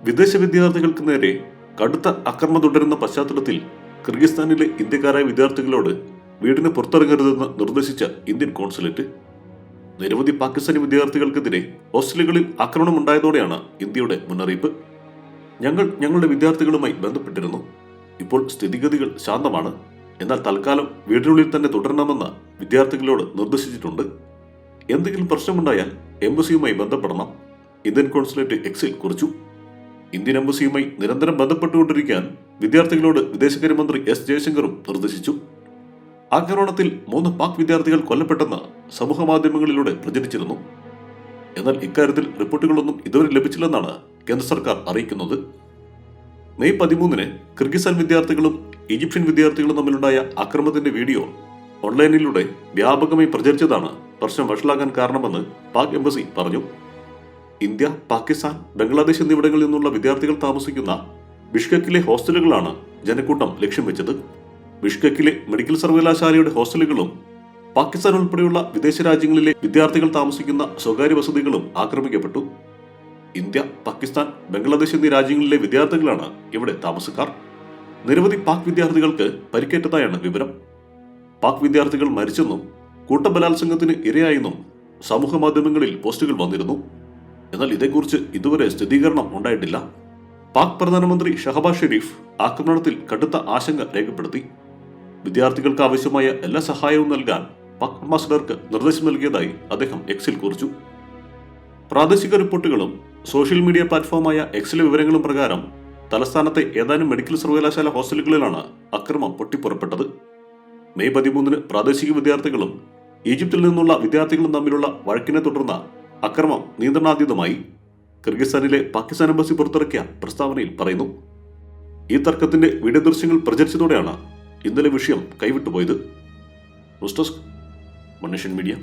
വിദേശ വിദ്യാർത്ഥികൾക്ക് നേരെ കടുത്ത അക്രമം തുടരുന്ന പശ്ചാത്തലത്തിൽ കിർഗിസ്ഥാനിലെ ഇന്ത്യക്കാരായ വിദ്യാർത്ഥികളോട് വീടിന് പുറത്തിറങ്ങരുതെന്ന് നിർദ്ദേശിച്ച ഇന്ത്യൻ കോൺസുലേറ്റ്. നിരവധി പാകിസ്ഥാനി വിദ്യാർത്ഥികൾക്കെതിരെ ഹോസ്റ്റലുകളിൽ ആക്രമണമുണ്ടായതോടെയാണ് ഇന്ത്യയുടെ മുന്നറിയിപ്പ്. ഞങ്ങളുടെ വിദ്യാർത്ഥികളുമായി ബന്ധപ്പെട്ടിരുന്നു. ഇപ്പോൾ സ്ഥിതിഗതികൾ ശാന്തമാണ്. എന്നാൽ തൽക്കാലം വീടിനുള്ളിൽ തന്നെ തുടരണമെന്ന് വിദ്യാർത്ഥികളോട് നിർദ്ദേശിച്ചിട്ടുണ്ട്. എന്തെങ്കിലും പ്രശ്നമുണ്ടായാൽ എംബസിയുമായി ബന്ധപ്പെടണം, ഇന്ത്യൻ കോൺസുലേറ്റ് എക്സിൽ കുറിച്ചു. ഇന്ത്യൻ എംബസിയുമായി നിരന്തരം ബന്ധപ്പെട്ടുകൊണ്ടിരിക്കാൻ വിദ്യാർത്ഥികളോട് വിദേശകാര്യമന്ത്രി എസ് ജയശങ്കറും നിർദ്ദേശിച്ചു. ആക്രമണത്തിൽ 3 പാക് വിദ്യാർത്ഥികൾ കൊല്ലപ്പെട്ടെന്ന് സമൂഹ മാധ്യമങ്ങളിലൂടെ പ്രചരിച്ചിരുന്നു. എന്നാൽ ഇക്കാര്യത്തിൽ റിപ്പോർട്ടുകളൊന്നും ഇതുവരെ ലഭിച്ചില്ലെന്നാണ് കേന്ദ്ര സർക്കാർ അറിയിക്കുന്നത്. മെയ് 13-ന് കിർഗിസ്ഥാൻ വിദ്യാർത്ഥികളും ഈജിപ്ഷ്യൻ വിദ്യാർത്ഥികളും തമ്മിലുണ്ടായ ആക്രമണത്തിന്റെ വീഡിയോ ഓൺലൈനിലൂടെ വ്യാപകമായി പ്രചരിച്ചതാണ് പ്രശ്നം വഷളാകാൻ കാരണമെന്ന് പാക് എംബസി പറഞ്ഞു. ഇന്ത്യ, പാകിസ്ഥാൻ, ബംഗ്ലാദേശ് എന്നിവിടങ്ങളിൽ നിന്നുള്ള വിദ്യാർത്ഥികൾ താമസിക്കുന്ന ബിഷ്കെക്കിലെ ഹോസ്റ്റലുകളാണ് ജനക്കൂട്ടം ലക്ഷ്യം വെച്ചത്. ബിഷ്കെക്കിലെ മെഡിക്കൽ സർവകലാശാലയുടെ ഹോസ്റ്റലുകളും പാകിസ്ഥാൻ ഉൾപ്പെടെയുള്ള വിദേശ രാജ്യങ്ങളിലെ വിദ്യാർത്ഥികൾ താമസിക്കുന്ന സ്വകാര്യ വസതികളും ആക്രമിക്കപ്പെട്ടു. ഇന്ത്യ, പാകിസ്ഥാൻ, ബംഗ്ലാദേശ് എന്നീ രാജ്യങ്ങളിലെ വിദ്യാർത്ഥികളാണ് ഇവിടെ താമസക്കാർ. നിരവധി പാക് വിദ്യാർത്ഥികൾക്ക് പരിക്കേറ്റതായാണ് വിവരം. പാക് വിദ്യാർത്ഥികൾ മരിച്ചെന്നും കൂട്ടബലാത്സംഗത്തിന് ഇരയായെന്നും സമൂഹ മാധ്യമങ്ങളിൽ പോസ്റ്റുകൾ വന്നിരുന്നു. എന്നാൽ ഇതേക്കുറിച്ച് ഇതുവരെ സ്ഥിരീകരണം ഉണ്ടായിട്ടില്ല. പാക് പ്രധാനമന്ത്രി ഷഹബാസ് ഷെരീഫ് ആക്രമണത്തിൽ കടുത്ത ആശങ്ക രേഖപ്പെടുത്തി. വിദ്യാർത്ഥികൾക്ക് ആവശ്യമായ എല്ലാ സഹായവും നൽകാൻ പാക് അംബാസഡർക്ക് നിർദ്ദേശം നൽകിയതായി അദ്ദേഹം എക്സിൽ കുറിച്ചു. പ്രാദേശിക റിപ്പോർട്ടുകളും സോഷ്യൽ മീഡിയ പ്ലാറ്റ്ഫോമായ എക്സിലെ വിവരങ്ങളും പ്രകാരം തലസ്ഥാനത്തെ ഏതാനും മെഡിക്കൽ സർവകലാശാല ഹോസ്റ്റലുകളിലാണ് അക്രമം പൊട്ടിപ്പുറപ്പെട്ടത്. മെയ് 13-ന് പ്രാദേശിക വിദ്യാർത്ഥികളും ഈജിപ്തിൽ നിന്നുള്ള വിദ്യാർത്ഥികളും തമ്മിലുള്ള വഴക്കിനെ തുടർന്ന് അക്രമം നിയന്ത്രണാതീതമായി, കിർഗിസ്ഥാനിലെ പാകിസ്ഥാൻ എംബസി പുറത്തിറക്കിയ പ്രസ്താവനയിൽ പറയുന്നു. ഈ തർക്കത്തിന്റെ വീഡിയോ ദൃശ്യങ്ങൾ പ്രചരിച്ചതോടെയാണ് ഇന്നലെ വിഷയം കൈവിട്ടുപോയത്. ന്യൂസ് ഡെസ്ക്, മണ്ണേഷ്യൻ മീഡിയ.